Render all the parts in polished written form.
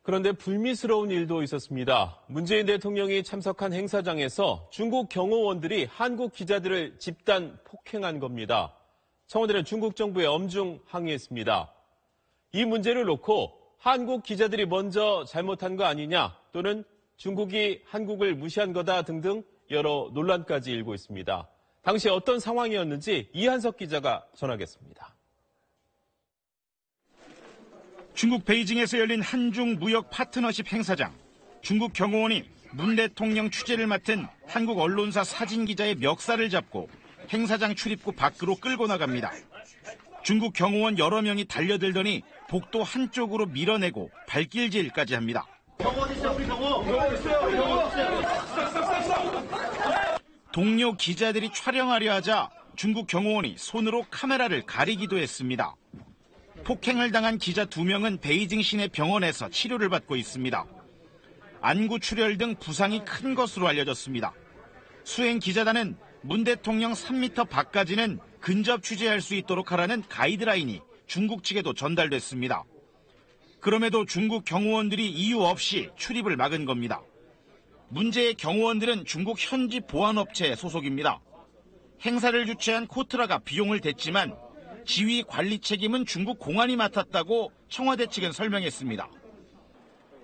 그런데 불미스러운 일도 있었습니다. 문재인 대통령이 참석한 행사장에서 중국 경호원들이 한국 기자들을 집단 폭행한 겁니다. 청와대는 중국 정부에 엄중 항의했습니다. 이 문제를 놓고 한국 기자들이 먼저 잘못한 거 아니냐 또는 중국이 한국을 무시한 거다 등등 여러 논란까지 일고 있습니다. 당시 어떤 상황이었는지 이한석 기자가 전하겠습니다. 중국 베이징에서 열린 한중 무역 파트너십 행사장. 중국 경호원이 문 대통령 취재를 맡은 한국 언론사 사진 기자의 멱살을 잡고 행사장 출입구 밖으로 끌고 나갑니다. 중국 경호원 여러 명이 달려들더니 복도 한쪽으로 밀어내고 발길질까지 합니다. 동료 기자들이 촬영하려 하자 중국 경호원이 손으로 카메라를 가리기도 했습니다. 폭행을 당한 기자 2명은 베이징 시내 병원에서 치료를 받고 있습니다. 안구 출혈 등 부상이 큰 것으로 알려졌습니다. 수행 기자단은 문 대통령 3m 밖까지는 근접 취재할 수 있도록 하라는 가이드라인이 중국 측에도 전달됐습니다. 그럼에도 중국 경호원들이 이유 없이 출입을 막은 겁니다. 문제의 경호원들은 중국 현지 보안업체 소속입니다. 행사를 주최한 코트라가 비용을 댔지만 지휘 관리 책임은 중국 공안이 맡았다고 청와대 측은 설명했습니다.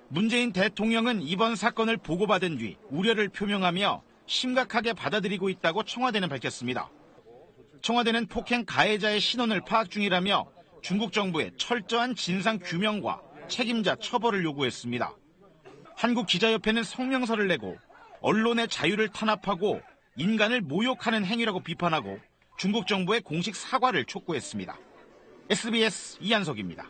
문재인 대통령은 이번 사건을 보고받은 뒤 우려를 표명하며 심각하게 받아들이고 있다고 청와대는 밝혔습니다. 청와대는 폭행 가해자의 신원을 파악 중이라며 중국 정부에 철저한 진상 규명과 책임자 처벌을 요구했습니다. 한국기자협회는 성명서를 내고 언론의 자유를 탄압하고 인간을 모욕하는 행위라고 비판하고 중국 정부의 공식 사과를 촉구했습니다. SBS 이한석입니다.